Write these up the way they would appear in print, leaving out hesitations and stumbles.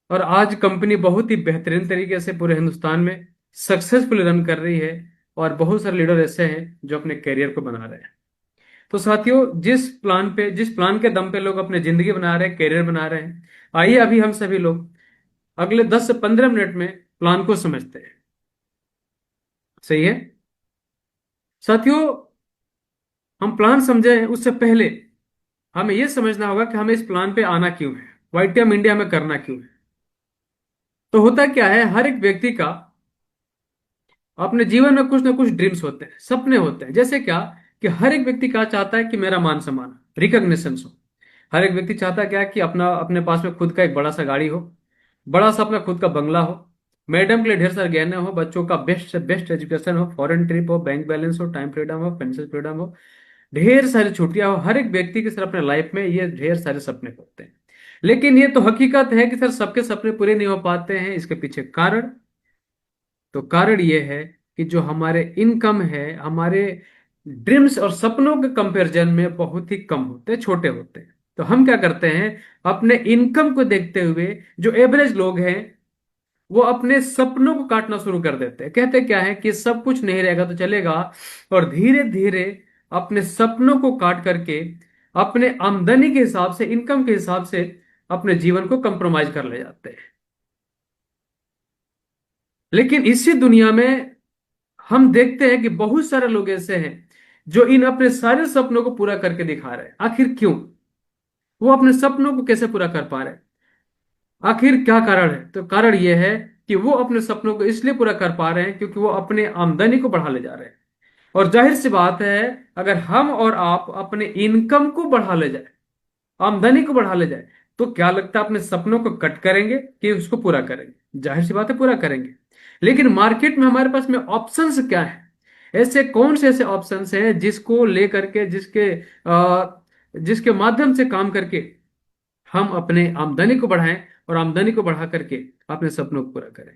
और आज कंपनी बहुत ही बेहतरीन तरीके से पूरे हिंदुस्तान में सक्सेसफुली रन कर रही है। और बहुत सारे लीडर ऐसे हैं जो अपने करियर को बना रहे हैं। तो साथियों, जिस प्लान के दम पे लोग अपनी जिंदगी बना रहे हैं, करियर बना रहे हैं, आइए अभी हम सभी लोग अगले 10 से 15 मिनट में प्लान को समझते हैं। सही है साथियों। हम प्लान समझे उससे पहले हमें यह समझना होगा कि हमें इस प्लान पे आना क्यों है, वाईटीएम इंडिया में करना क्यों है। तो होता क्या है, हर एक व्यक्ति का अपने जीवन में कुछ ना कुछ ड्रीम्स होते हैं, सपने होते हैं। जैसे क्या कि हर एक व्यक्ति क्या चाहता है कि मेरा मान सम्मान, रिकॉग्निशन हो। हर एक व्यक्ति चाहता क्या है कि अपने पास में खुद का एक बड़ा सा गाड़ी हो, बड़ा सा अपना खुद का बंगला हो, मैडम के लिए ढेर सारे गहने हो, बच्चों का बेस्ट से बेस्ट एजुकेशन हो, फॉरेन ट्रिप हो, बैंक बैलेंस हो, टाइम फ्रीडम हो, फाइनेंशियल फ्रीडम हो, ढेर सारी छुट्टियां हो। हर एक व्यक्ति के सर अपने लाइफ में ये ढेर सारे सपने होते हैं। लेकिन ये तो हकीकत है कि सर सबके सपने पूरे नहीं हो पाते हैं। इसके पीछे कारण, तो कारण ये है कि जो हमारे इनकम है, हमारे ड्रीम्स और सपनों के कंपैरिजन में बहुत ही कम होते हैं, छोटे होते हैं। तो हम क्या करते हैं, अपने इनकम को देखते हुए जो एवरेज लोग हैं वो अपने सपनों को काटना शुरू कर देते हैं। कहते क्या है कि सब कुछ नहीं रहेगा तो चलेगा, और धीरे धीरे अपने सपनों को काट करके अपने आमदनी के हिसाब से, इनकम के हिसाब से अपने जीवन को कंप्रोमाइज कर ले जाते हैं। लेकिन इसी दुनिया में हम देखते हैं कि बहुत सारे लोग ऐसे हैं जो इन अपने सारे सपनों को पूरा करके दिखा रहे हैं। आखिर क्यों? वो अपने सपनों को कैसे पूरा कर पा रहे हैं? आखिर क्या कारण है? तो कारण यह है कि वो अपने सपनों को इसलिए पूरा कर पा रहे हैं क्योंकि वो अपने आमदनी को बढ़ा ले जा रहे हैं। और जाहिर सी बात है, अगर हम और आप अपने इनकम को बढ़ा ले जाए, आमदनी को बढ़ा ले जाए, तो क्या लगता है अपने सपनों को कट करेंगे कि उसको पूरा करेंगे? जाहिर सी बात है पूरा करेंगे। लेकिन मार्केट में हमारे पास में ऑप्शंस क्या है? ऐसे कौन से ऐसे ऑप्शंस हैं जिसको लेकर के, जिसके माध्यम से काम करके हम अपने आमदनी को बढ़ाएं और आमदनी को बढ़ा करके अपने सपनों को पूरा करें।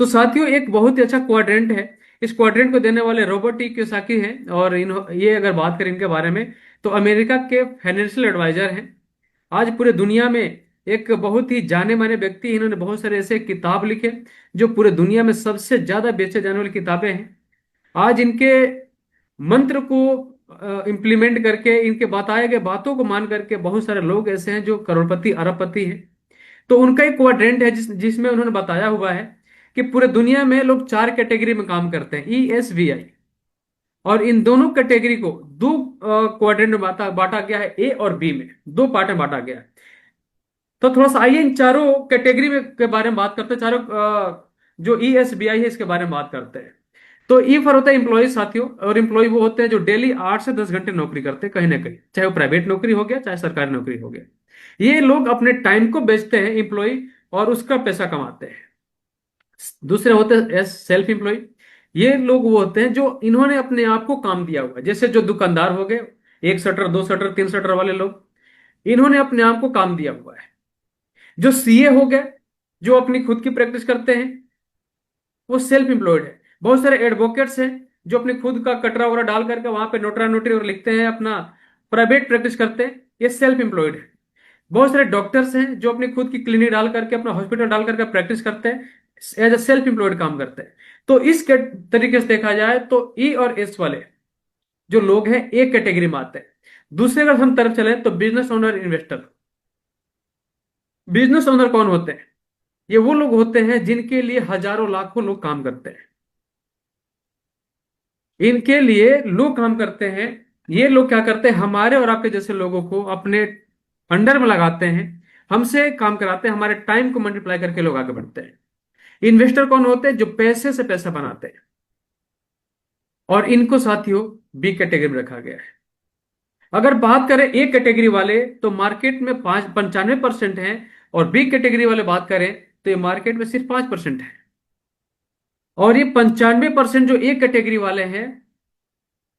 तो साथियों, एक बहुत ही अच्छा क्वाड्रेंट है। इस क्वाड्रेंट को देने वाले रॉबर्ट टी कियोसाकी हैं। और ये अगर बात करें इनके बारे में, तो अमेरिका के फाइनेंशियल एडवाइजर हैं। आज पूरे दुनिया में एक बहुत ही जाने माने व्यक्ति, इन्होंने बहुत सारे ऐसे किताब लिखे जो पूरे दुनिया में सबसे ज्यादा बेचे जाने वाली किताबें हैं। आज इनके मंत्र को इम्प्लीमेंट करके, इनके बताए गए बातों को मान करके बहुत सारे लोग ऐसे हैं जो करोड़पति अरबपति हैं। तो उनका एक क्वाड्रेंट है जिसमें उन्होंने बताया हुआ है कि पूरे दुनिया में लोग चार कैटेगरी में काम करते हैं, ESVI। और इन दोनों कैटेगरी को दो क्वाड्रेंट में बांटा बांटा गया है, ए और बी में दो पार्ट में बांटा गया है। तो थोड़ा सा आइए इन चारों कैटेगरी में के बारे में बात करते हैं। चारों जो ESBI है इसके बारे में बात करते हैं। तो ई फॉर होता है एम्प्लॉय साथियों। और एम्प्लॉय वो होते हैं जो डेली 8 से 10 घंटे नौकरी करते हैं कहीं ना कहीं, चाहे वो प्राइवेट नौकरी हो गया चाहे सरकारी नौकरी हो गया। ये लोग अपने टाइम को बेचते हैं एम्प्लॉय, और उसका पैसा कमाते हैं। दूसरे होते हैं सेल्फ एम्प्लॉय। ये लोग वो होते हैं जो इन्होंने अपने आप को काम दिया हुआ है। जैसे जो दुकानदार हो गए, एक शटर, दो शटर, तीन शटर वाले लोग, इन्होंने अपने आप को काम दिया हुआ है। जो सीए हो गए, जो अपनी खुद की प्रैक्टिस करते हैं, वो सेल्फ एम्प्लॉयड है। बहुत सारे एडवोकेट्स हैं जो अपने खुद का कटरा वगैरह डाल करके वहां पे नोटरा नोटरी और लिखते हैं, अपना प्राइवेट प्रैक्टिस करते हैं, ये सेल्फ एम्प्लॉयड है। बहुत सारे डॉक्टर्स हैं जो अपनी खुद की क्लिनिक डाल करके, अपना हॉस्पिटल डाल करके प्रैक्टिस करते हैं, एज ए सेल्फ एम्प्लॉयड काम करते हैं। तो इस तरीके से देखा जाए तो ई और एस वाले जो लोग हैं एक कैटेगरी में आते हैं। दूसरे अगर हम तरफ चले तो business owner, investor. Business owner कौन होते हैं? ये वो लोग होते हैं जिनके लिए हजारों लाखों लोग काम करते हैं। इनके लिए लोग काम करते हैं। ये लोग क्या करते हैं, हमारे और आपके जैसे लोगों को अपने अंडर में लगाते हैं, हमसे काम कराते हैं, हमारे टाइम को मल्टीप्लाई करके लोग आगे बढ़ते हैं। इन्वेस्टर कौन होते हैं? जो पैसे से पैसा बनाते हैं। और इनको साथियों बी कैटेगरी में रखा गया है। अगर बात करें ए कैटेगरी वाले, तो मार्केट में 95% है। और बी कैटेगरी वाले बात करें तो ये मार्केट में सिर्फ 5% है। और ये 95% जो ए कैटेगरी वाले हैं,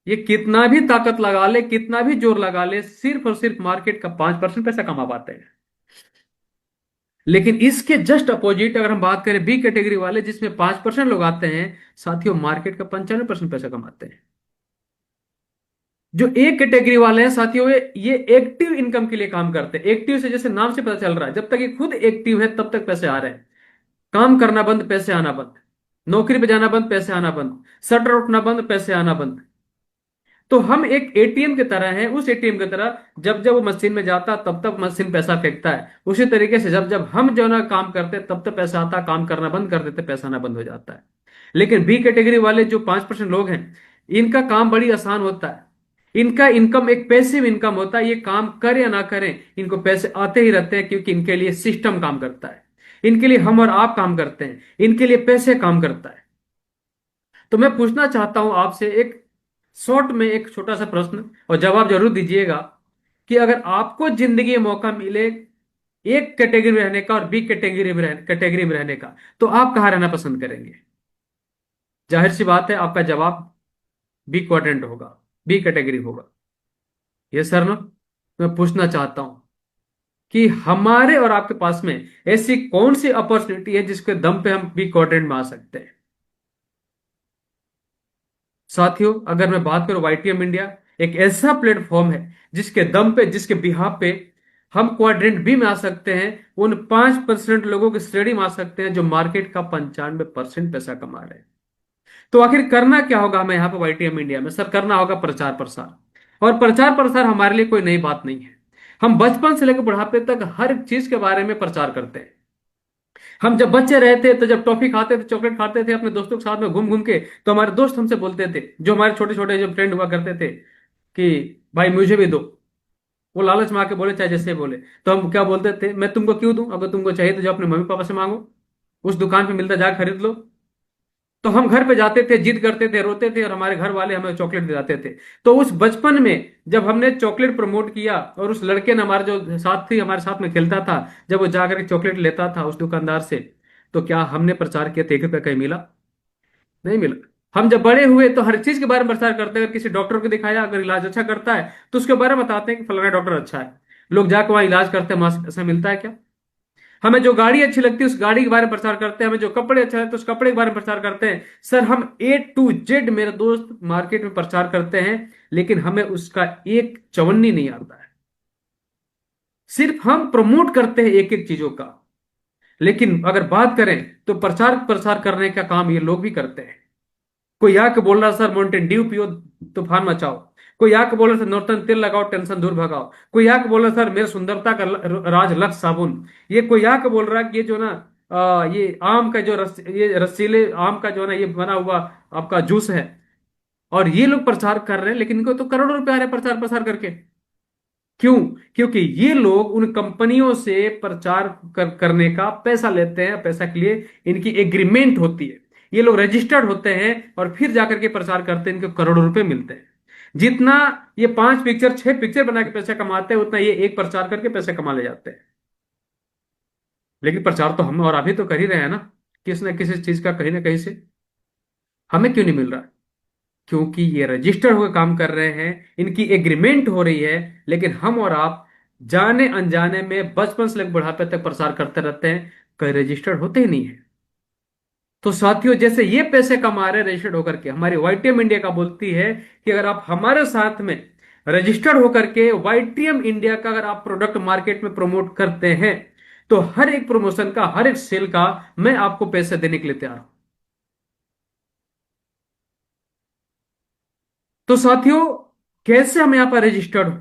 ये कितना भी ताकत लगा ले, कितना भी जोर लगा ले, सिर्फ और सिर्फ मार्केट का 5% पैसा कमा पाते हैं। लेकिन इसके जस्ट अपोजिट अगर हम बात करें बी कैटेगरी वाले, जिसमें 5% लोग आते हैं, साथियों मार्केट का 95% पैसा कमाते हैं। जो ए कैटेगरी वाले हैं साथियों, ये एक्टिव इनकम के लिए काम करते हैं। एक्टिव से जैसे नाम से पता चल रहा है, जब तक ये खुद एक्टिव है तब तक पैसे आ रहे हैं। काम करना बंद, पैसे आना बंद। नौकरी पे जाना बंद, पैसे आना बंद। शटर उठना बंद, पैसे आना बंद। तो हम एक एटीएम की तरह हैं, उस एटीएम की तरह जब जब वो मशीन में जाता तब तब मशीन पैसा फेंकता है। उसी तरीके से जब जब हम जो ना काम करते तब तब पैसा आता, काम करना बंद कर देते पैसा आना बंद हो जाता है। लेकिन बी कैटेगरी वाले जो 5% लोग हैं, इनका काम बड़ी आसान होता है। इनका इनकम एक पैसिव इनकम होता है। ये काम करें या ना करें, इनको पैसे आते ही रहते हैं, क्योंकि इनके लिए सिस्टम काम करता है। इनके लिए हम और आप काम करते हैं, इनके लिए पैसे काम करता है। तो मैं पूछना चाहता हूं आपसे एक शॉर्ट में एक छोटा सा प्रश्न, और जवाब जरूर दीजिएगा, कि अगर आपको जिंदगी में मौका मिले एक कैटेगरी में रहने का और बी कैटेगरी में रहने का, तो आप कहाँ रहना पसंद करेंगे? जाहिर सी बात है आपका जवाब बी क्वाड्रेंट होगा, बी कैटेगरी होगा। ये सर ना, मैं पूछना चाहता हूं कि हमारे और आपके पास में ऐसी कौन सी अपॉर्चुनिटी है जिसके दम पे हम बी क्वाड्रेंट में आ सकते हैं? साथियों, अगर मैं बात करूं, वाईटीएम इंडिया एक ऐसा प्लेटफॉर्म है जिसके दम पे, जिसके बिहाफ पे हम क्वाड्रेंट बी में आ सकते हैं। उन 5% लोगों की श्रेणी में आ सकते हैं जो मार्केट का 95% पैसा कमा रहे हैं। तो आखिर करना क्या होगा हमें यहाँ पे वाईटीएम इंडिया में? सर, करना होगा प्रचार प्रसार। और प्रचार प्रसार हमारे लिए कोई नई बात नहीं है। हम बचपन से लेकर बुढ़ापे तक हर चीज के बारे में प्रचार करते हैं। हम जब बच्चे रहे थे तो जब टॉफी खाते थे, चॉकलेट खाते थे अपने दोस्तों के साथ में घूम घूम के, तो हमारे दोस्त हमसे बोलते थे, जो हमारे छोटे छोटे जो फ्रेंड हुआ करते थे, कि भाई मुझे भी दो। वो लालच में आके बोले, चाहे जैसे बोले। तो हम क्या बोलते थे, मैं तुमको क्यों दूं? अगर तुमको चाहिए तो जो अपने मम्मी पापा से मांगो, उस दुकान पे मिलता जा खरीद लो। तो हम घर पे जाते थे, जिद करते थे, रोते थे, और हमारे घर वाले हमें चॉकलेट दिलाते थे। तो उस बचपन में जब हमने चॉकलेट प्रमोट किया, और उस लड़के ने, हमारे जो साथी हमारे साथ में खेलता था, जब वो जाकर के चॉकलेट लेता था उस दुकानदार से, तो क्या हमने प्रचार किया? 1 रुपया कहीं मिला? नहीं मिला। हम जब बड़े हुए तो हर चीज के बारे में प्रचार करते हैं। अगर किसी डॉक्टर को दिखाया, अगर इलाज अच्छा करता है तो उसके बारे में बताते हैं कि फलाना डॉक्टर अच्छा है। लोग जाकर वहां इलाज करते हैं, वहां ऐसा मिलता है क्या? हमें जो गाड़ी अच्छी लगती है उस गाड़ी के बारे में प्रचार करते हैं, हमें जो कपड़े अच्छे लगते हैं उस कपड़े के बारे में प्रचार करते हैं। सर, हम A to Z मेरे दोस्त मार्केट में प्रचार करते हैं, लेकिन हमें उसका एक चवन्नी नहीं आता है। सिर्फ हम प्रमोट करते हैं एक एक चीजों का। लेकिन अगर बात करें तो प्रचार प्रसार करने का काम ये लोग भी करते हैं। कोई आके बोल रहा सर माउंटेन ड्यू पियो, तूफान मचाओ। कोई आके बोल रहा सर नॉर्टन तेल लगाओ, टेंशन दूर भगाओ। कोई आके बोल रहा सर मेरे सुंदरता का राज लक्स साबुन। ये कोई आके बोल रहा कि ये जो ना, ये आम का जो ये रसीले आम का जो ना ये बना हुआ आपका जूस है। और ये लोग प्रचार कर रहे हैं, लेकिन इनको तो करोड़ों रुपए आ रहे हैं प्रचार प्रसार करके। क्यों? क्योंकि ये लोग उन कंपनियों से प्रचार करने का पैसा लेते हैं। पैसा के लिए इनकी एग्रीमेंट होती है। ये लोग रजिस्टर्ड होते हैं और फिर जाकर के प्रचार करते हैं, इनको करोड़ों रुपए मिलते हैं। जितना ये 5 पिक्चर 6 पिक्चर बना के पैसे कमाते हैं, उतना ये एक प्रचार करके पैसे कमा ले जाते हैं। लेकिन प्रचार तो हम और अभी तो कर ही रहे हैं ना, किसी न किसी चीज का कहीं ना कहीं से। हमें क्यों नहीं मिल रहा? क्योंकि ये रजिस्टर्ड होकर काम कर रहे हैं, इनकी एग्रीमेंट हो रही है। लेकिन हम और आप जाने अनजाने में बचपन से लेकर बुढ़ापे तक प्रसार करते रहते हैं, कहीं रजिस्टर्ड होते ही नहीं है। तो साथियों, जैसे ये पैसे कमा रहे रजिस्टर्ड होकर के, हमारी वाईटीएम इंडिया का बोलती है कि अगर आप हमारे साथ में रजिस्टर्ड होकर के वाईटीएम इंडिया का अगर आप प्रोडक्ट मार्केट में प्रमोट करते हैं, तो हर एक प्रमोशन का, हर एक सेल का मैं आपको पैसे देने के लिए तैयार हूं। तो साथियों, कैसे हम यहाँ पर रजिस्टर्ड हो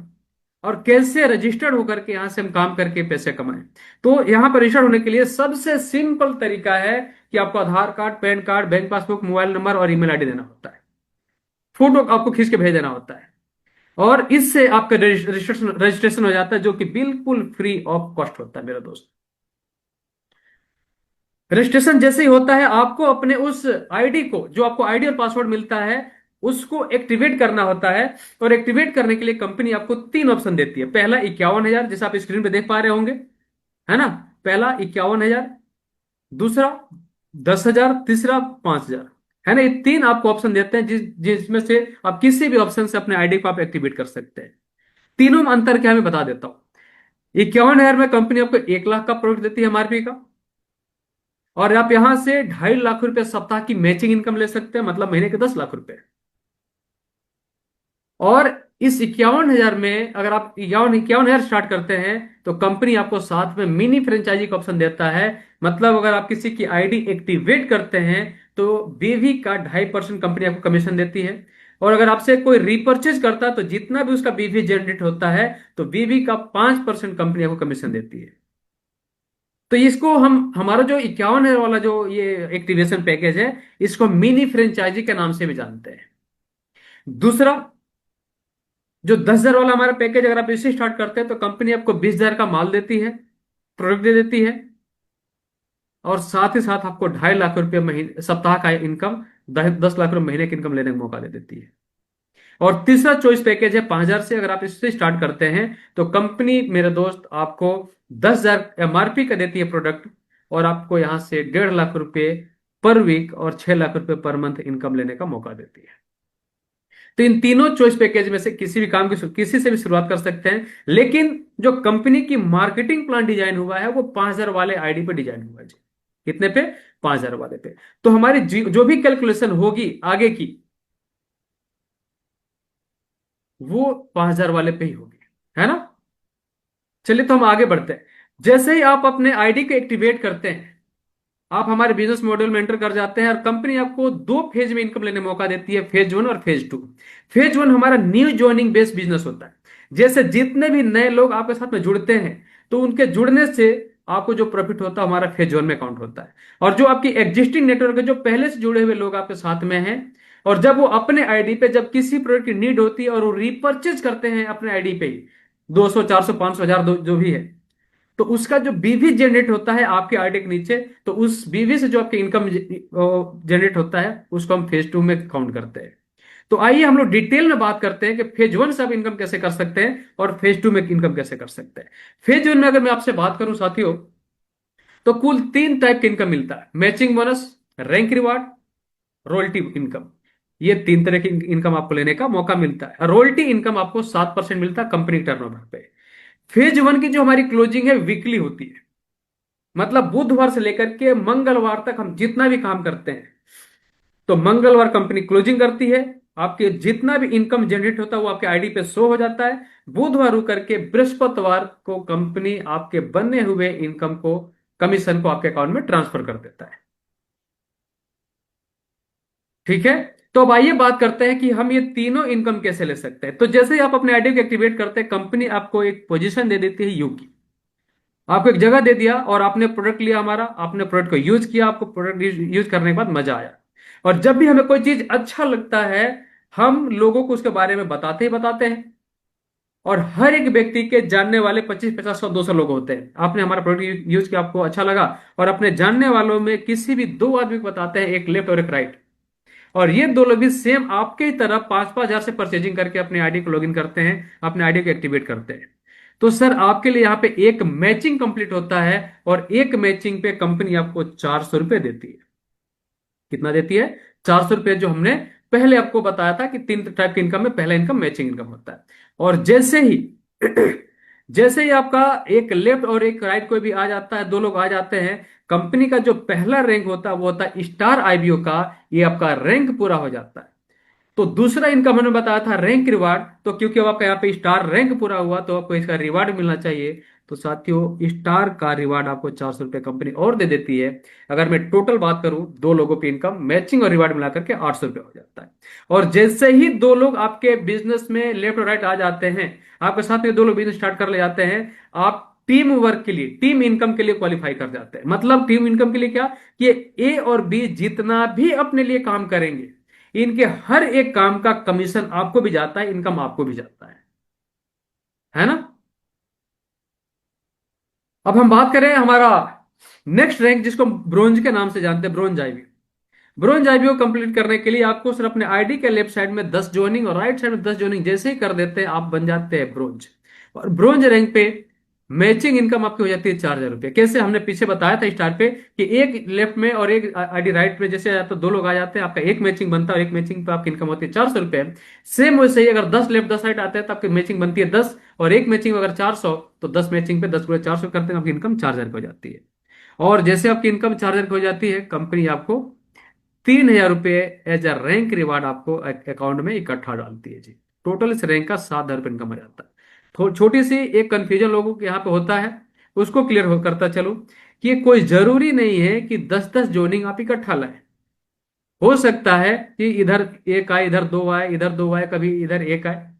और कैसे रजिस्टर्ड होकर के यहां से हम काम करके पैसे कमाएं? तो यहां पर रजिस्टर्ड होने के लिए सबसे सिंपल तरीका है कि आपको Aadhaar card, PAN card, bank passbook, mobile number और ईमेल आईडी देना होता है। फोटो आपको खींच के भेज देना होता है। और इससे आपका रजिस्ट्रेशन रजिस्ट्रेशन हो जाता है, जो कि बिल्कुल फ्री ऑफ कॉस्ट होता है मेरा दोस्त। रजिस्ट्रेशन जैसे ही होता है, आपको अपने उस आईडी को, जो आपको आईडी और पासवर्ड मिलता है, उसको एक्टिवेट करना होता है। और एक्टिवेट करने के लिए कंपनी आपको 3 ऑप्शन देती है। पहला 51,000, जैसे आप स्क्रीन पे देख पा रहे होंगे, है ना? पहला 51,000, दूसरा 10,000, तीसरा 5,000। है ना? ये 3 आपको ऑप्शन देते हैं, जिसमें से आप किसी भी ऑप्शन से अपने आईडी को आप एक्टिवेट कर सकते हैं। तीनों में अंतर क्या है मैं बता देता हूं। 51,000 में कंपनी आपको 1 लाख का प्रोडक्ट देती है एमआरपी का, और आप यहां से 2.5 लाख रुपए सप्ताह की मैचिंग इनकम ले सकते हैं, मतलब महीने के 10 लाख रुपए। और इस 51,000 में अगर आप 51,000 स्टार्ट करते हैं तो कंपनी आपको साथ में मिनी फ्रेंचाइजी का ऑप्शन देता है। मतलब अगर आप किसी की आईडी एक्टिवेट करते हैं तो बीवी का 2.5% कंपनी आपको कमीशन देती है। और अगर आपसे कोई रिपर्चेज करता है तो जितना भी उसका बीवी जनरेट होता है तो बीवी का 5% कंपनी आपको कमीशन देती है। तो इसको हम हमारा जो 51 वाला जो ये एक्टिवेशन पैकेज है, इसको मिनी फ्रेंचाइजी के नाम से भी जानते हैं। दूसरा, जो 10,000 वाला हमारा पैकेज, अगर आप इसे स्टार्ट करते हैं तो कंपनी आपको 20,000 का माल देती है, प्रोडक्ट दे देती है, और साथ ही साथ आपको 2.5 लाख रुपए महीने सप्ताह का इनकम, 10 लाख रुपए महीने की इनकम लेने का मौका दे देती है। और तीसरा चॉइस पैकेज है 5,000 से, अगर आप इससे स्टार्ट करते हैं तो कंपनी मेरे दोस्त आपको 10,000 एमआरपी का देती है प्रोडक्ट, और आपको यहां से 1.5 लाख रुपए पर वीक और 6 लाख रुपए पर मंथ इनकम लेने का मौका देती है। तो इन तीनों चॉइस पैकेज में से किसी भी काम की किसी से भी शुरुआत कर सकते हैं, लेकिन जो कंपनी की मार्केटिंग प्लान डिजाइन हुआ है वो 5,000 वाले आईडी पे डिजाइन हुआ है जी। कितने पे? 5,000 वाले पे। तो हमारी जो भी कैलकुलेशन होगी आगे की, वो 5,000 वाले पे ही होगी, है ना। चलिए तो हम आगे बढ़ते हैं। जैसे ही आप अपने आईडी को एक्टिवेट करते हैं, आप हमारे बिजनेस मॉडल में एंटर कर जाते हैं, और कंपनी आपको 2 फेज में इनकम लेने का मौका देती है, फेज 1 और फेज 2। फेज 1 हमारा न्यू ज्वाइनिंग बेस्ड बिजनेस होता है। जैसे जितने भी नए लोग आपके साथ में जुड़ते हैं तो उनके जुड़ने से आपको जो प्रॉफिट होता है हमारा फेज 1 में काउंट होता है। और जो आपकी एग्जिस्टिंग नेटवर्क है, जो पहले से जुड़े हुए लोग आपके साथ में हैं, और जब वो अपने आईडी पे जब किसी प्रोडक्ट की नीड होती है और वो रिपर्चेज करते हैं अपने आईडी पे ही, 200, 400, 500, 1000, जो भी है, तो उसका जो बीवी जनरेट होता है आपके आईडी के नीचे, तो उस बीवी से जो आपके इनकम जनरेट होता है उसको हम फेज 2 में काउंट करते हैं। तो आइए हम लोग डिटेल में बात करते हैं कि फेज 1 से आप इनकम कैसे कर सकते हैं और फेज 2 में इनकम कैसे कर सकते हैं। फेज 1 में अगर मैं आपसे बात करूं साथियों, तो कुल 3 टाइप के इनकम मिलता है: matching bonus, rank reward, royalty income. ये 3 तरह की इनकम आपको लेने का मौका मिलता है। रॉयल्टी इनकम आपको 7% मिलता है कंपनी टर्नओवर पे। फेज 1 की जो हमारी क्लोजिंग है वीकली होती है, मतलब बुधवार से लेकर के मंगलवार तक हम जितना भी काम करते हैं, तो मंगलवार कंपनी क्लोजिंग करती है, आपके जितना भी इनकम जनरेट होता है वो आपके आईडी पे शो हो जाता है। बुधवार को करके बृहस्पतिवार को कंपनी आपके बने हुए इनकम को, कमीशन को आपके अकाउंट में ट्रांसफर कर देता है। ठीक है। तो अब आइए बात करते हैं कि हम ये तीनों इनकम कैसे ले सकते हैं। तो जैसे ही आप अपने आईडी को एक्टिवेट करते हैं, कंपनी आपको एक पोजीशन दे देती है यू की। आपको एक जगह दे दिया और आपने प्रोडक्ट लिया हमारा, आपने प्रोडक्ट को यूज किया, आपको प्रोडक्ट यूज करने के बाद मजा आया। और जब भी हमें कोई चीज अच्छा लगता है, हम लोगों को उसके बारे में बताते ही बताते हैं। और हर एक व्यक्ति के जानने वाले 25, 50, 100, 200 लोग होते हैं। आपने हमारा प्रोडक्ट यूज किया, आपको अच्छा लगा, और अपने जानने वालों में किसी भी 2 आदमी को बताते हैं, एक लेफ्ट और एक राइट। और ये 2 लोग भी सेम आपके ही तरह 5-5 हजार से परचेजिंग करके अपने आईडी को लॉगिन करते हैं, अपने आईडी को एक्टिवेट करते हैं। तो सर आपके लिए यहां पे एक मैचिंग कंप्लीट होता है, और एक मैचिंग पे कंपनी आपको 400 रुपए देती है। कितना देती है? 400 रुपए, जो हमने पहले आपको बताया था कि 3 टाइप की इनकम में पहला इनकम मैचिंग इनकम होता है। और जैसे ही जैसे ही आपका एक लेफ्ट और एक राइट कोई भी आ जाता है, 2 लोग आ जाते हैं, कंपनी का जो पहला रैंक होता है वो होता है स्टार आईबीओ का, ये आपका रैंक पूरा हो जाता है। तो दूसरा इनकम हमने बताया था रैंक रिवार्ड, तो क्योंकि अब आपका यहाँ पे स्टार रैंक पूरा हुआ तो आपको इसका रिवार्ड मिलना चाहिए। तो साथियों, स्टार का रिवार्ड आपको 400 रुपये कंपनी और दे देती है। अगर मैं टोटल बात करूं, 2 लोगों की इनकम मैचिंग और रिवार्ड मिलाकर के 800 रुपये हो जाता है। और जैसे ही 2 लोग आपके बिजनेस में लेफ्ट और राइट आ जाते हैं, आपके साथ में 2 लोग बिजनेस स्टार्ट कर ले जाते हैं, आप टीम वर्क के लिए, टीम इनकम के लिए क्वालिफाई कर जाते हैं। मतलब टीम इनकम के लिए क्या, कि ए और बी जितना भी अपने लिए काम करेंगे, इनके हर एक काम का कमीशन आपको भी जाता है, इनकम आपको भी जाता है ना। अब हम बात करें हमारा नेक्स्ट रैंक, जिसको ब्रोंज के नाम से जानते हैं, ब्रोंज आईबी। ब्रोंज आईबी को कंप्लीट करने के लिए आपको सिर्फ अपने आईडी के लेफ्ट साइड में 10 ज्वाइनिंग और राइट साइड में 10 ज्वाइनिंग जैसे ही कर देते हैं, आप बन जाते हैं ब्रोंज। और ब्रोंज रैंक पे मैचिंग इनकम आपकी हो जाती है 4,000 रुपये। कैसे? हमने पीछे बताया था स्टार्ट पे कि एक लेफ्ट में और एक आईडी राइट में जैसे तो 2 लोग आ जाते हैं, आपका एक मैचिंग बनता है, और एक मैचिंग पे आपकी इनकम होती है 400 रुपये। सेम वैसे ही अगर 10 लेफ्ट 10 राइट आते हैं तो आपकी मैचिंग बनती है 10, और एक मैचिंग अगर 400, तो 10 मैचिंग पे 10 गुणे 400 करते हैं, आपकी इनकम 4,000 हो जाती है। और जैसे आपकी इनकम 4,000 हो जाती है, कंपनी आपको 3,000 रुपये एज अ रैंक रिवार्ड आपको अकाउंट में इकट्ठा डालती है जी। टोटल इस रैंक का 7,000 रुपये इनकम हो जाता है। छोटी सी एक कंफ्यूजन लोगों के यहाँ पे होता है, उसको क्लियर हो करता चलो कि ये कोई जरूरी नहीं है कि 10-10 जोनिंग आप इकट्ठा लाए। हो सकता है कि इधर एक आए, इधर दो आए, इधर दो आए, कभी इधर एक आए।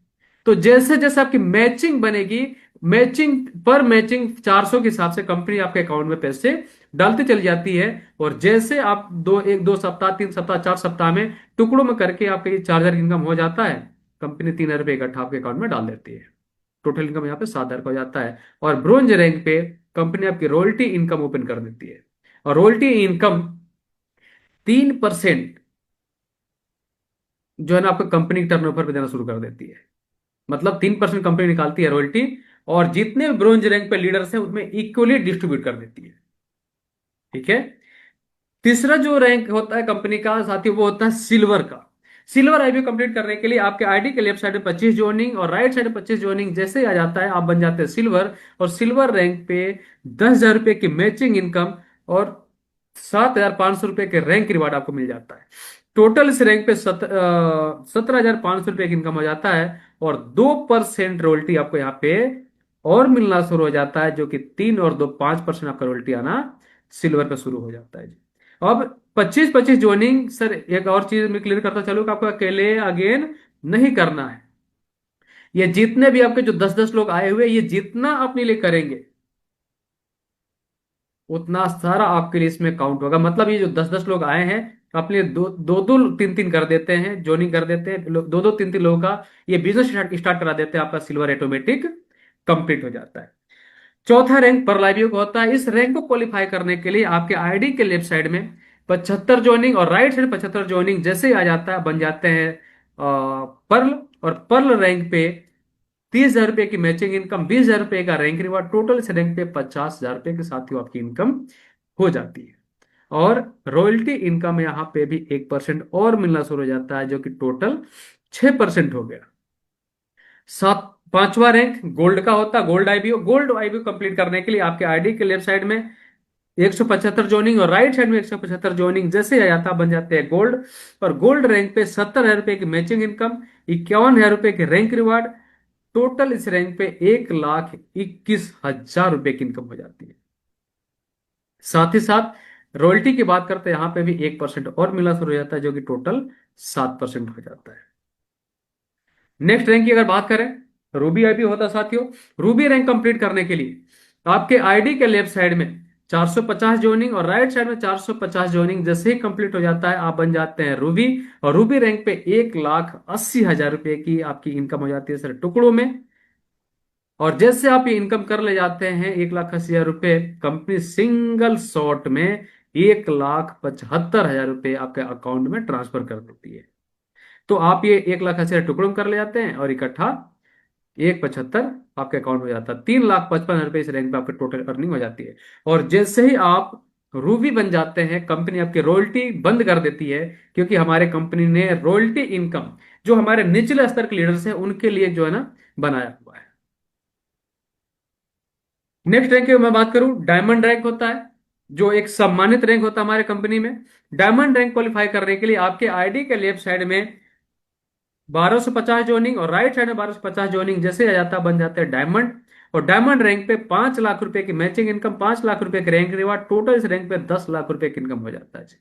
तो जैसे जैसे आपकी मैचिंग बनेगी, मैचिंग पर मैचिंग 400 के हिसाब से कंपनी आपके अकाउंट में पैसे डालती चली जाती है। और जैसे आप 1-2 सप्ताह, 3 सप्ताह, 4 सप्ताह में टुकड़ों में करके आपके 4,000 इनकम हो जाता है, कंपनी 3,000 रुपये इकट्ठा आपके अकाउंट में डाल देती है। टोटल इनकम यहाँ पे 7,000 का हो जाता है। और ब्रोंज रैंक पे कंपनी आपकी रॉयल्टी इनकम ओपन कर देती है। और रॉयल्टी इनकम 3% जो है ना आपको कंपनी के टर्नओवर पे देना शुरू कर देती है। मतलब 3% कंपनी निकालती है रॉयल्टी, और जितने भी ब्रोंज रैंक पे लीडर्स हैं उसमें इक्वली डिस्ट्रीब्यूट कर देती है। ठीक है। तीसरा जो रैंक होता है कंपनी का साथी, वो होता है सिल्वर का। सिल्वर आईबी कंप्लीट करने के लिए आपके आईडी के लेफ्ट साइड में 25 जोइनिंग और राइट साइड में 25 जोइनिंग जैसे ही आ जाता है, आप बन जाते हैं सिल्वर। और सिल्वर रैंक पे 10,000 रुपये की मैचिंग इनकम और 7,500 रुपये के रैंक रिवार्ड आपको मिल जाता है। टोटल इस रैंक पे 17,500 रुपये की इनकम हो जाता है। और 2% रॉयल्टी आपको यहाँ पे और मिलना शुरू हो जाता है, जो कि 3 और 2 5% आपका रॉयल्टी आना सिल्वर पे शुरू हो जाता है जी। अब 25-25 जोइनिंग सर, एक और चीज मैं क्लियर करता चलूँ कि आपको अकेले अगेन नहीं करना है। ये जितने भी आपके जो 10-10 लोग आए हुए, ये जितना अपने लिए करेंगे उतना सारा आपके लिए इसमें काउंट होगा। मतलब ये जो 10-10 लोग आए हैं, अपने दो दो दो 3-3 कर देते हैं, जोइनिंग कर देते हैं, 2-2 3-3 लोगों का ये बिजनेस स्टार्ट स्टार्ट करा देते हैं, आपका सिल्वर ऑटोमेटिक कंप्लीट हो जाता है। चौथा रैंक पर लाइव का होता है। इस रैंक को क्वालिफाई करने के लिए आपके आईडी के लेफ्ट साइड में 75 ज्वाइनिंग और राइट साइड 75 ज्वाइनिंग जैसे ही आ जाता है, बन जाते हैं पर्ल। और पर्ल रैंक पे 30,000 रुपये की मैचिंग इनकम, 20,000 रुपये का रैंक रिवार्ड, टोटल इस रैंक पे 50,000 रुपये के साथ ही आपकी इनकम हो जाती है। और रॉयल्टी इनकम यहाँ पे भी 1% और मिलना शुरू हो जाता है, जो कि टोटल 6% हो गया। सात पांचवा रैंक गोल्ड का होता है, गोल्ड आईबीओ कंप्लीट करने के लिए आपके आईडी के लेफ्ट साइड में 175 जोनिंग और राइट साइड में 175 जोनिंग जैसे आ जाता बन जाते हैं गोल्ड। और गोल्ड रैंक पे 70,000 रुपये की मैचिंग इनकम, 51,000 रुपये के रैंक रिवार्ड, टोटल इस रैंक पे 1,21,000 रुपये की इनकम हो जाती है। साथ ही साथ रॉयल्टी की बात करते हैं, यहां पे भी 1% और मिलना शुरू हो जाता है, जो कि टोटल 7% हो जाता है। नेक्स्ट रैंक की अगर बात करें, रूबी आईबी होता है साथियों। रूबी रैंक कंप्लीट करने के लिए आपके आईडी के लेफ्ट साइड में 450 जोइनिंग और राइट साइड में 450 जोइनिंग जैसे ही कंप्लीट हो जाता है, आप बन जाते हैं रूबी। और रूबी रैंक पे 1,80,000 रुपये की आपकी इनकम हो जाती है सर टुकड़ों में। और जैसे आप ये इनकम कर ले जाते हैं 1,80,000 रुपये, कंपनी सिंगल शॉट में 1,75,000 रुपये आपके अकाउंट में ट्रांसफर कर देती है। तो आप ये 1,80,000 टुकड़ों में कर ले जाते हैं और इकट्ठा 1,75 आपके अकाउंट में हो जाता है। 3,55,000 रुपये इस रैंक पे आपकी टोटल अर्निंग हो जाती है। और जैसे ही आप रूबी बन जाते हैं, कंपनी आपकी रॉयल्टी बंद कर देती है, क्योंकि हमारे कंपनी ने रॉयल्टी इनकम जो हमारे निचले स्तर के लीडर्स हैं उनके लिए जो है ना बनाया हुआ है। नेक्स्ट रैंक की मैं बात करूं, डायमंड रैंक होता है, जो एक सम्मानित रैंक होता है हमारे कंपनी में। डायमंड रैंक क्वालिफाई करने के लिए आपके आईडी के लेफ्ट साइड में 1,250 जोइनिंग और राइट साइड में 1,250 जोइनिंग जैसे आ जाता बन जाते हैं डायमंड। और डायमंड रैंक पे 5 लाख रुपए की मैचिंग इनकम, 5 लाख रुपए के रैंक रिवार्ड, टोटल इस रैंक पे 10 लाख रुपए की इनकम हो जाता है जी।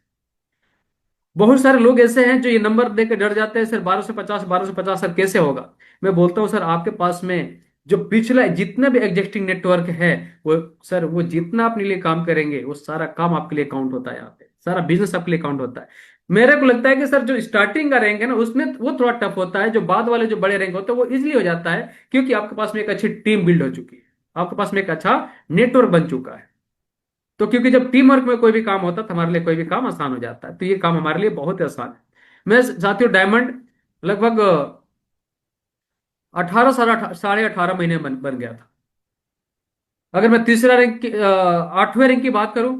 बहुत सारे लोग ऐसे हैं जो ये नंबर देकर डर जाते हैं, सर 1,250 1,250 सर कैसे होगा। मैं बोलता हूँ सर, आपके पास में जो पिछला जितना भी एग्जिस्टिंग नेटवर्क है, वो सर वो जितना अपने लिए काम करेंगे वो सारा काम आपके लिए काउंट होता है, यहाँ पे सारा बिजनेस आपके लिए काउंट होता है। मेरे को लगता है कि सर जो स्टार्टिंग का रैंक है ना, उसमें वो थोड़ा टफ होता है, जो बाद वाले जो बड़े रैंक होते हैं वो इजिली हो जाता है, क्योंकि आपके पास में एक अच्छी टीम बिल्ड हो चुकी है, आपके पास में एक अच्छा नेटवर्क बन चुका है। तो क्योंकि जब टीम वर्क में कोई भी काम होता है तो हमारे लिए कोई भी काम आसान हो जाता है, तो ये काम हमारे लिए बहुत ही आसान है। मैं साथियों डायमंड लगभग 18 18.5 महीने बन गया था। अगर मैं तीसरा रैंक की 8वें रैंक की बात करूं,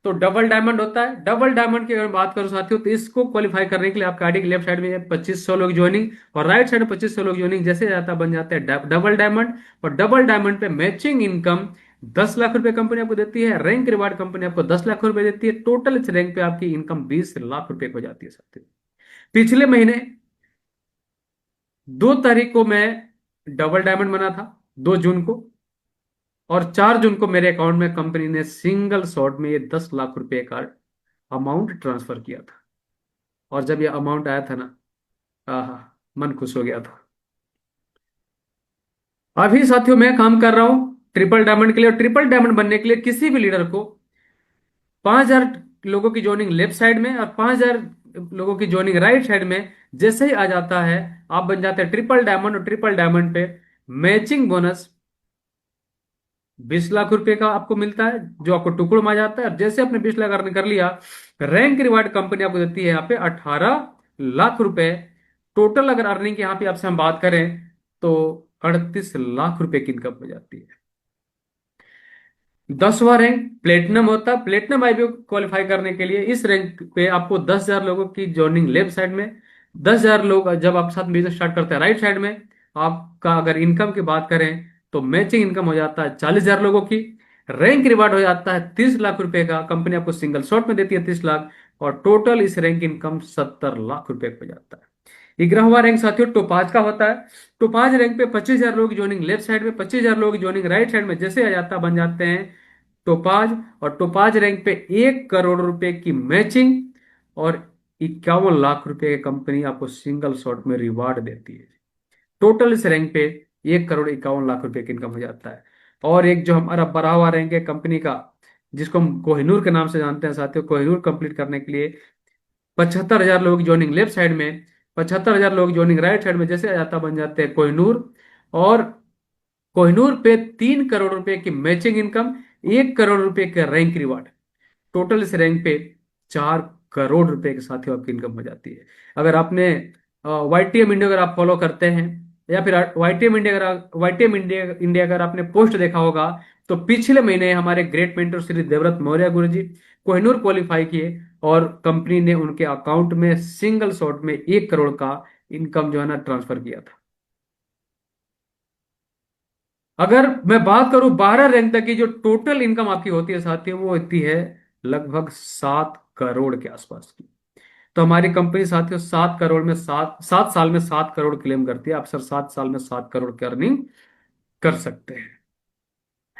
तो डबल डायमंड होता है। डबल डायमंड की अगर बात करूं साथियों, तो इसको क्वालिफाई करने के लिए आपके आईडी के लेफ्ट साइड में 2,500 लोग ज्वाइनिंग और राइट साइड में 2,500 लोग ज्वाइनिंग जैसे जाता बन जाते हैं डबल डायमंड। और डबल डायमंड पे मैचिंग इनकम 10 लाख रुपए कंपनी आपको देती है, रैंक रिवार्ड कंपनी आपको 10 लाख रुपए देती है, टोटल इस रैंक पे आपकी इनकम 20 लाख रुपए हो जाती है साथियों। पिछले महीने 2 तारीख को मैं डबल डायमंड बना था, 2 जून को, और 4 जून को मेरे अकाउंट में कंपनी ने सिंगल शॉट में ये 10 लाख रुपए का अमाउंट ट्रांसफर किया था। और जब ये अमाउंट आया था ना, आहा, मन खुश हो गया था। अभी साथियों मैं काम कर रहा हूं ट्रिपल डायमंड के लिए, और ट्रिपल डायमंड बनने के लिए किसी भी लीडर को 5,000 लोगों की ज्वाइनिंग लेफ्ट साइड में और 5,000 लोगों की ज्वाइनिंग राइट साइड में जैसे ही आ जाता है, आप बन जाते हैं ट्रिपल डायमंड। और ट्रिपल डायमंड पे मैचिंग बोनस 20 लाख रुपए का आपको मिलता है, जो आपको टुकड़ों में आ जाता है। और जैसे आपने 20 लाख अर्न कर लिया, रैंक रिवार्ड कंपनी आपको देती है यहाँ पे 18 लाख रुपए। टोटल अगर अर्निंग की यहाँ पे आपसे हम बात करें तो 38 लाख रुपए की इनकम हो जाती है। 10वां रैंक प्लेटिनम होता है। प्लेटिनम आईपीओ क्वालिफाई करने के लिए इस रैंक पे आपको 10,000 लोगों की ज्वाइनिंग लेफ्ट साइड में, 10,000 लोग जब आपके साथ बिजनेस स्टार्ट करते हैं राइट साइड में। आपका अगर इनकम की बात करें तो मैचिंग इनकम हो जाता है 40,000 लोगों की। रैंक रिवार्ड हो जाता है 30 लाख रुपए का, कंपनी आपको सिंगल शॉट में देती है 30 लाख। और टोटल इस रैंक इनकम 70 लाख रुपए हो जाता है। 11वां रैंक साथियों टोपाज का होता है। टोपाज रैंक पे 25,000 लोग ज्वाइनिंग लेफ्ट साइड में, 25,000 लोग ज्वाइनिंग राइट साइड में जैसे आ जाता बन जाते हैं टोपाज। और टोपाज रैंक पे 1 करोड़ रुपए की मैचिंग और 51 लाख रुपए की कंपनी आपको सिंगल शॉट में रिवार्ड देती है। टोटल इस रैंक पे 1 करोड़ 51 लाख रुपए की इनकम हो जाता है। और एक जो हमारा बढ़ा हुआ रैंक है कंपनी का, जिसको हम कोहिनूर के नाम से जानते हैं साथियों, कोहिनूर कंप्लीट करने के लिए 75,000 लोग ज्वाइनिंग लेफ्ट साइड में, 75,000 लोग ज्वाइनिंग राइट साइड में जैसे आ जाता बन जाते हैं कोहिनूर। और कोहिनूर पे 3 करोड़ रुपए की मैचिंग इनकम, 1 करोड़ रुपए का रैंक रिवार्ड। टोटल इस रैंक पे 4 करोड़ रुपए के साथ ही आपकी इनकम हो जाती है। अगर आपने वाईटीएम इंडिया अगर आप फॉलो करते हैं, या फिर वाईटीएम इंडिया इंडिया अगर आपने पोस्ट देखा होगा, तो पिछले महीने हमारे ग्रेट मेंटर श्री देवव्रत मौर्य गुरु जी कोहिनूर क्वालिफाई किए, और कंपनी ने उनके अकाउंट में सिंगल शॉट में 1 करोड़ का इनकम जो है ना ट्रांसफर किया था। अगर मैं बात करूं 12 रैंक तक की जो टोटल इनकम आपकी होती है साथियों, वो होती है लगभग 7 करोड़ के आसपास की। तो हमारी कंपनी साथियों 7 करोड़ में 7 साल में 7 करोड़ क्लेम करती है। आप सर 7 साल में 7 करोड़ की अर्निंग कर सकते हैं,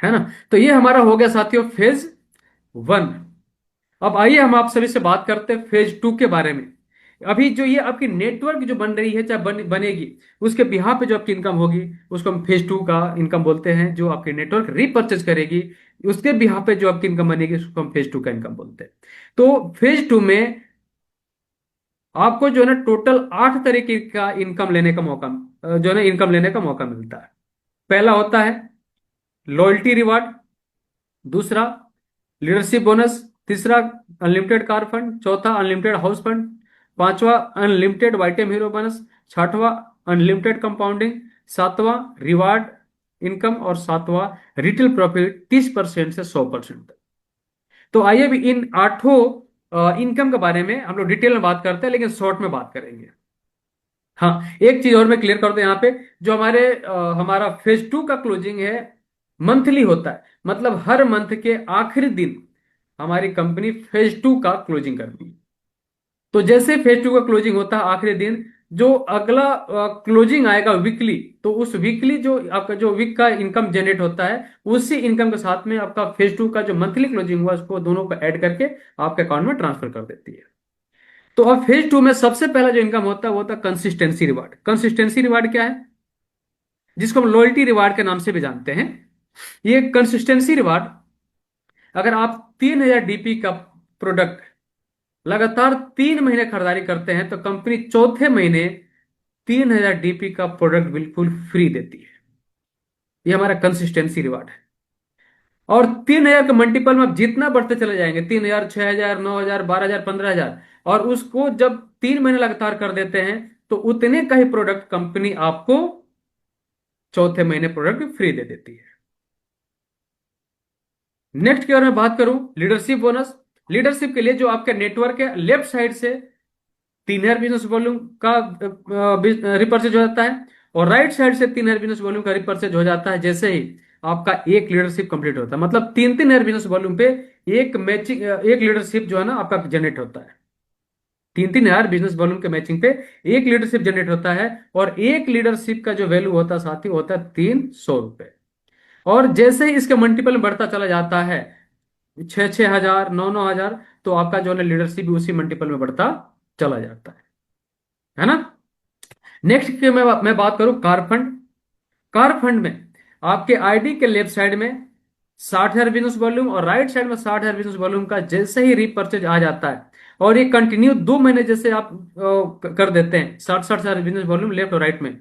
है ना। तो ये हमारा हो गया साथियों फेज 1। अब आइए हम आप सभी से बात करते हैं फेज 2 के बारे में। अभी जो ये आपकी नेटवर्क जो बन रही है, चाहे बनेगी, उसके बिहाफ पे जो आपकी इनकम होगी उसको हम फेज 2 का इनकम बोलते हैं। जो आपकी नेटवर्क रीपरचेज करेगी उसके बिहाफ पे जो आपकी इनकम बनेगी उसको हम फेज 2 का इनकम बोलते हैं। तो फेज 2 में आपको जो है ना टोटल 8 तरीके का इनकम लेने का मौका, जो है ना इनकम लेने का मौका मिलता है। पहला होता है लॉयल्टी रिवार्ड, दूसरा लीडरशिप बोनस, तीसरा अनलिमिटेड कार फंड, चौथा अनलिमिटेड हाउस फंड, पांचवा अनलिमिटेड वाइटम हीरो बोनस, छठवां अनलिमिटेड कंपाउंडिंग, सातवां रिवार्ड इनकम, और सातवां रिटेल प्रॉफिट 30% से 100% तक। तो आइए भी इन 8 इनकम के बारे में हम लोग डिटेल में बात करते हैं, लेकिन शॉर्ट में बात करेंगे। हाँ, एक चीज और मैं क्लियर कर दूं यहाँ पे, जो हमारा फेज 2 का क्लोजिंग है मंथली होता है। मतलब हर मंथ के आखिरी दिन हमारी कंपनी फेज 2 का क्लोजिंग करती है। तो जैसे फेज 2 का क्लोजिंग होता है आखिरी दिन, जो अगला क्लोजिंग आएगा वीकली, तो उस वीकली जो आपका जो वीक का इनकम जनरेट होता है, उसी इनकम के साथ में आपका फेज 2 का जो मंथली क्लोजिंग हुआ उसको दोनों को ऐड करके आपके अकाउंट में ट्रांसफर कर देती है। तो अब फेज 2 में सबसे पहला जो इनकम होता है वो होता है कंसिस्टेंसी रिवार्ड। कंसिस्टेंसी रिवार्ड क्या है? जिसको हम लॉयल्टी रिवार्ड के नाम से भी जानते हैं। ये कंसिस्टेंसी रिवार्ड, अगर आप 3,000 डीपी का प्रोडक्ट लगातार 3 महीने खरीदारी करते हैं, तो कंपनी चौथे महीने 3,000 डीपी का प्रोडक्ट बिल्कुल फ्री देती है। ये हमारा कंसिस्टेंसी रिवार्ड है। और 3,000 के मल्टीपल में आप जितना बढ़ते चले जाएंगे, 3,000, 6,000, 9,000, 12,000, 15,000, और उसको जब 3 महीने लगातार कर देते हैं, तो उतने का ही प्रोडक्ट कंपनी आपको चौथे महीने प्रोडक्ट फ्री दे देती है। नेक्स्ट की अगर मैं बात करूं लीडरशिप बोनस। लीडरशिप के लिए जो आपका नेटवर्क है लेफ्ट साइड से 3,000 बिजनेस वॉल्यूम का रिपर्चेज हो जाता है, और राइट साइड से 3,000 बिजनेस वॉल्यूम का रिपर्चेज हो जाता है जैसे ही आपका एक लीडरशिप कंप्लीट होता है। मतलब 3-3 हजार बिजनेस वॉल्यूम पे एक मैचिंग एक लीडरशिप जो है ना आपका जनरेट होता है। 3-3 हजार बिजनेस वॉल्यूम के मैचिंग पे एक लीडरशिप जनरेट होता है, और एक लीडरशिप का जो वैल्यू होता है साथी होता है 300 रुपए। और जैसे ही इसके मल्टीपल में बढ़ता चला जाता है, 6-6 हजार, 9-9 हजार, तो आपका जो है लीडरशिप भी उसी मल्टीपल में बढ़ता चला जाता है ना। नेक्स्ट की मैं बात करूं कार फंड। कार फंड में आपके आईडी के लेफ्ट साइड में 60 हजार बिजनेस वॉल्यूम और राइट साइड में 60 हजार बिजनेस वॉल्यूम का जैसे ही रीपर्चेज आ जाता है, और ये कंटिन्यू 2 महीने जैसे आप कर देते हैं 60-60 हजार बिजनेस वॉल्यूम लेफ्ट और राइट में,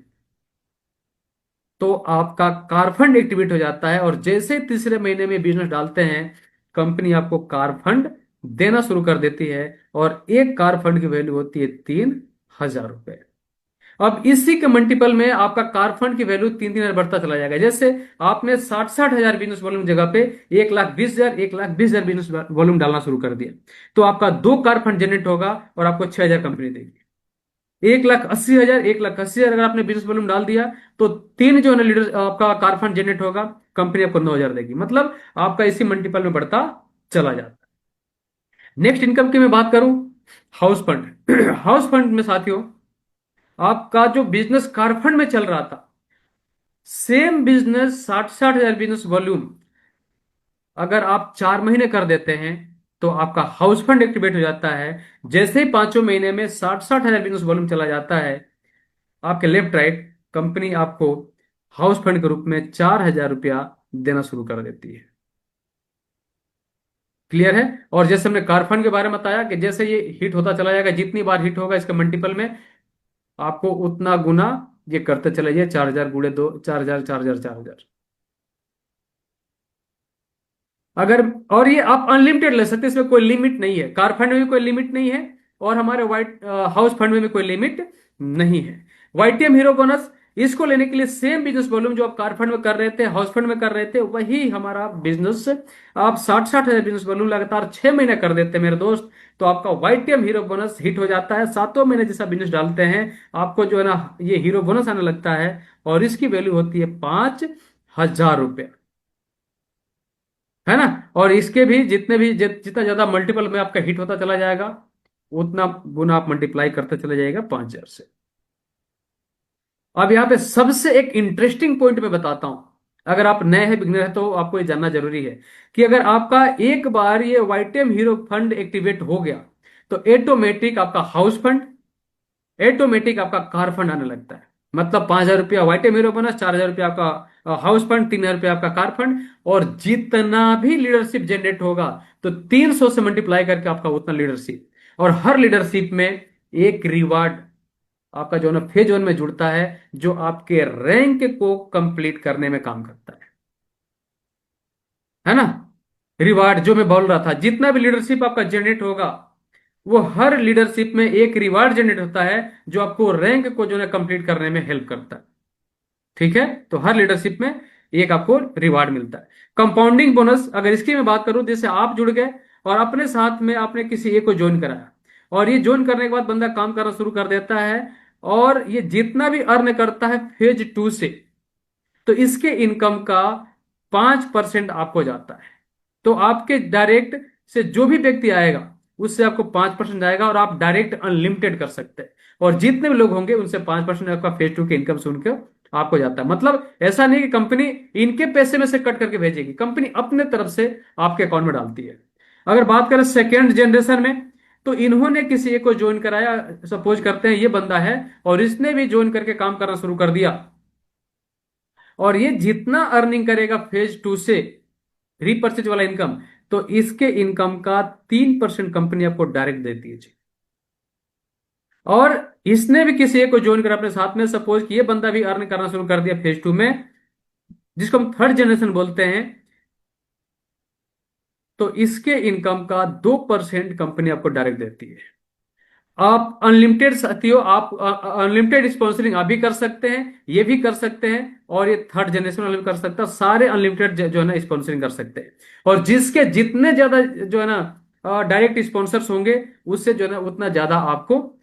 तो आपका कार फंड एक्टिवेट हो जाता है। और जैसे तीसरे महीने में बिजनेस डालते हैं, कंपनी आपको कार फंड देना शुरू कर देती है, और एक कार फंड की वैल्यू होती है 3,000 रुपए। अब इसी के मल्टीपल में आपका कार फंड की वैल्यू 3-3 हजार बढ़ता चला जाएगा। जैसे आपने 60-60 हजार बिजनेस वॉल्यूम जगह पे 1,20,000, 1,20,000 बिजनेस वॉल्यूम डालना शुरू कर दिया, तो आपका 2 कार फंड जनरेट होगा और आपको 6,000 कंपनी देगी। 1,80,000, 1,80,000 अगर आपने बिजनेस वॉल्यूम डाल दिया, तो तीन जो है ना लीडर आपका कार फंड जनरेट होगा, कंपनी आपको 9,000 देगी। मतलब आपका इसी मल्टीपल में बढ़ता चला जाता है। नेक्स्ट इनकम की मैं बात करूं, हाउस फंड। हाउस फंड में साथियों, आपका जो बिजनेस कार फंड में चल रहा था, सेम बिजनेस 60-60 हजार बिजनेस वॉल्यूम अगर आप 4 महीने कर देते हैं, तो आपका हाउस फंड एक्टिवेट हो जाता है। जैसे ही 5वें महीने में 60-60 हजार बिजनेस वॉल्यूम चला जाता है, आपके लेफ्ट राइट कंपनी आपको हाउस फंड के रूप में 4,000 रुपया देना शुरू कर देती है। क्लियर है। और जैसे हमने कार फंड के बारे में बताया कि जैसे ये हिट होता चला जाएगा, जितनी बार हिट होगा इसके मल्टीपल में आपको उतना गुना ये करते चले जाइए, 4,000 × 2, 4,000, 4,000, 4,000। अगर, और ये आप अनलिमिटेड ले सकते हैं, इसमें कोई लिमिट नहीं है। कार फंड में भी कोई लिमिट नहीं है, और हमारे वाइट हाउस फंड में भी कोई लिमिट नहीं है। वाईटीएम हीरो बोनस, इसको लेने के लिए सेम बिजनेस वॉल्यूम जो आप कार फंड में कर रहे थे, हाउस फंड में कर रहे थे, वही हमारा बिजनेस आप 60-60 हजार बिजनेस वॉल्यूम लगातार 6 महीने कर देते हैं मेरे दोस्त, तो आपका वाईटीएम हीरो बोनस हिट हो जाता है। 7वें महीने जैसा बिजनेस डालते हैं, आपको जो है ना ये हीरो बोनस आने लगता है, और इसकी वैल्यू होती है 5,000 रुपये, है ना। और इसके भी जितने भी जितना ज्यादा मल्टीपल में आपका हिट होता चला जाएगा, उतना गुना आप मल्टीप्लाई करते चले जाएगा 5,000 से। अब यहाँ पे सबसे एक इंटरेस्टिंग पॉइंट मैं बताता हूं, अगर आप नए हैं, बिगनर है, तो आपको ये जानना जरूरी है कि अगर आपका एक बार ये वाईटीएम हीरो फंड एक्टिवेट हो गया, तो ऑटोमेटिक आपका हाउस फंड, ऑटोमेटिक आपका कार फंड आने लगता है। मतलब 5,000 रुपया वाईटे मेरे बोनस, 4,000 रुपया आपका हाउस फंड, 3,000 रुपया आपका कार फंड, और जितना भी लीडरशिप जनरेट होगा, तो 300 से मल्टीप्लाई करके आपका उतना लीडरशिप। और हर लीडरशिप में एक रिवार्ड आपका जो है ना फेज वन में जुड़ता है, जो आपके रैंक को कंप्लीट करने में काम करता है ना। रिवार्ड जो मैं बोल रहा था, जितना भी लीडरशिप आपका जनरेट होगा, वो हर लीडरशिप में एक रिवार्ड जनरेट होता है, जो आपको रैंक को जो है कंप्लीट करने में हेल्प करता है। ठीक है, तो हर लीडरशिप में एक आपको रिवार्ड मिलता है। कंपाउंडिंग बोनस, अगर इसकी मैं बात करूं, जैसे आप जुड़ गए और अपने साथ में आपने किसी एक को ज्वाइन कराया, और ये ज्वाइन करने के बाद बंदा काम करना शुरू कर देता है, और ये जितना भी अर्न करता है फेज 2 से, तो इसके इनकम का 5% आपको जाता है। तो आपके डायरेक्ट से जो भी व्यक्ति आएगा, उससे आपको 5% आएगा, और आप डायरेक्ट अनलिमिटेड कर सकते हैं। और जितने भी लोग होंगे उनसे 5% आपका फेज 2 के इनकम सुनकर आपको जाता है। मतलब ऐसा नहीं कि कंपनी इनके पैसे में से कट करके भेजेगी, कंपनी अपने तरफ से आपके अकाउंट में डालती है। अगर बात करें सेकेंड जनरेशन में, तो इन्होंने किसी एक को ज्वाइन कराया, सपोज करते हैं ये बंदा है, और इसने भी ज्वाइन करके काम करना शुरू कर दिया, और ये जितना अर्निंग करेगा फेज 2 से रीपर्चेज वाला इनकम, तो इसके इनकम का 3% कंपनी आपको डायरेक्ट देती है जी। और इसने भी किसी एक को ज्वाइन करा अपने साथ में, सपोज कि ये बंदा भी अर्न करना शुरू कर दिया फेज 2 में, जिसको हम थर्ड जनरेशन बोलते हैं, तो इसके इनकम का 2% कंपनी आपको डायरेक्ट देती है। आप अनलिमिटेड साथियों, आप अनलिमिटेड स्पॉन्सरिंग आप भी कर सकते हैं, ये भी कर सकते हैं, और ये थर्ड जनरेशन वाले भी कर सकता है। सारे अनलिमिटेड जो है ना स्पॉन्सरिंग कर सकते हैं, और जिसके जितने ज्यादा जो है ना डायरेक्ट स्पॉन्सर्स होंगे, उससे जो है ना उतना ज्यादा आपको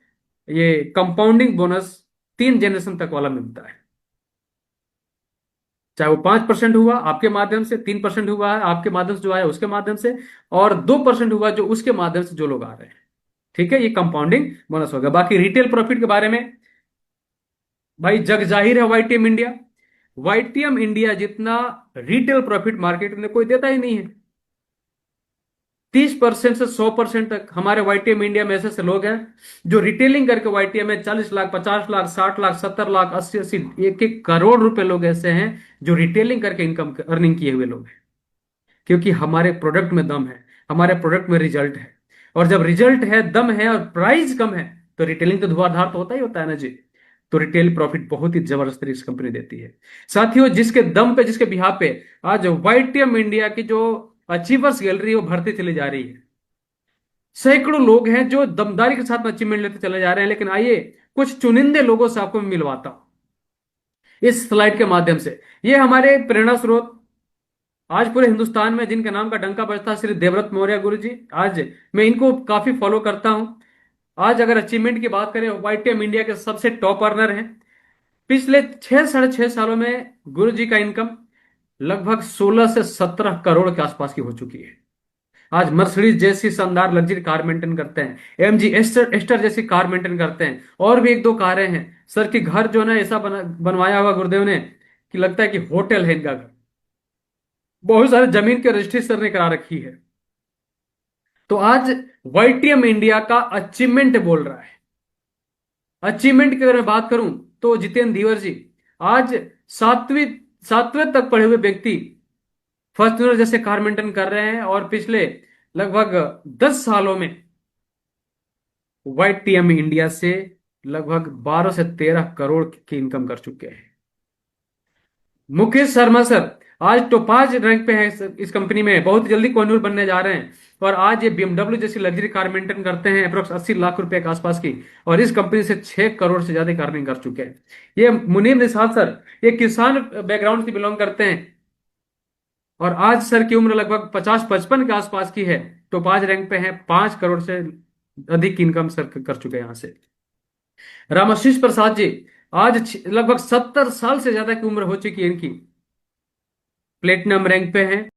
ये कंपाउंडिंग बोनस 3 जनरेशन तक वाला मिलता है। चाहे वो 5% हुआ आपके माध्यम से, 3% हुआ है आपके माध्यम से जो आया उसके माध्यम से, और 2% हुआ जो उसके माध्यम से जो लोग आ रहे हैं। ठीक है, ये कंपाउंडिंग बोनस हो गया। बाकी रिटेल प्रॉफिट के बारे में भाई जग जाहिर है, वाईटीएम इंडिया, वाईटीएम इंडिया जितना रिटेल प्रॉफिट मार्केट में कोई देता ही नहीं है। 30% से 100% तक हमारे वाईटीएम इंडिया में ऐसे ऐसे लोग हैं जो रिटेलिंग करके वाईटीएम में 40 लाख, 50 लाख, 60 लाख, 70 लाख, 80 80, 1 1 करोड़ रुपए लोग ऐसे हैं जो रिटेलिंग करके इनकम अर्निंग किए हुए लोग हैं। क्योंकि हमारे प्रोडक्ट में दम है, हमारे प्रोडक्ट में रिजल्ट है, और जब रिजल्ट है, दम है और प्राइस कम है, तो रिटेलिंग तो धुआंधार तो होता ही होता है ना जी। तो रिटेल प्रॉफिट बहुत ही जबरदस्त तरीके से कंपनी देती है। साथियों, जिसके दम पे, जिसके बिहाफ पे आज वाईटीएम इंडिया की जो अचीवर्स गैलरी है वो भरती चली जा रही है। सैकड़ों लोग हैं जो दमदारी के साथ अचीवमेंट लेते चले जा रहे हैं। लेकिन आइए कुछ चुनिंदे लोगों से आपको मैं मिलवाता हूं इस स्लाइड के माध्यम से। ये हमारे प्रेरणा स्रोत आज पूरे हिंदुस्तान में जिनके नाम का डंका बजता है, श्री देवव्रत मौर्य गुरु जी। आज मैं इनको काफी फॉलो करता हूं। आज अगर अचीवमेंट की बात करें, वाईटीएम इंडिया के सबसे टॉप अर्नर हैं। पिछले 6 साढ़े 6 सालों में गुरु जी का इनकम लगभग 16 से 17 करोड़ के आसपास की हो चुकी है। आज मर्सिडीज जैसी शानदार लग्जरी कार मेंटेन करते हैं, एमजी एस्टर एस्टर जैसी कार मेंटेन करते हैं, और भी 1 2 कारें हैं। सर की घर जो है ना ऐसा बनवाया हुआ गुरुदेव ने कि लगता है कि होटल है इनका घर। बहुत सारे जमीन के रजिस्ट्री सर ने करा रखी है। तो आज वाईटीएम इंडिया का अचीवमेंट बोल रहा है। अचीवमेंट की अगर मैं बात करूं तो जितेंद्र धीवर जी आज सातवीं सातवें तक पढ़े हुए व्यक्ति फॉर्च्यूनर जैसे कार मेंटेन कर रहे हैं, और पिछले लगभग 10 सालों में वाईटीएम इंडिया से लगभग 12 से 13 करोड़ की इनकम कर चुके हैं। मुकेश शर्मा सर आज टोपाज रैंक पे हैं इस कंपनी में, बहुत जल्दी कोहिनूर बनने जा रहे हैं। और आज ये बीएमडब्ल्यू जैसी लग्जरी कार मेंटेन करते हैं, अप्रोक्स 80 लाख रुपए के आसपास की, और इस कंपनी से 6 करोड़ से ज्यादा की अर्निंग कर चुके हैं। ये मुनीर निषाद सर, ये किसान बैकग्राउंड से बिलोंग करते हैं, और आज सर की उम्र लगभग 50 55 के आसपास की है। टोपाज रैंक पे है, 5 करोड़ से अधिक की इनकम सर कर चुके हैं यहां से। रामाशीष प्रसाद जी आज लगभग 70 साल से ज्यादा की उम्र हो चुकी है इनकी, प्लेटिनम रैंक पे हैं।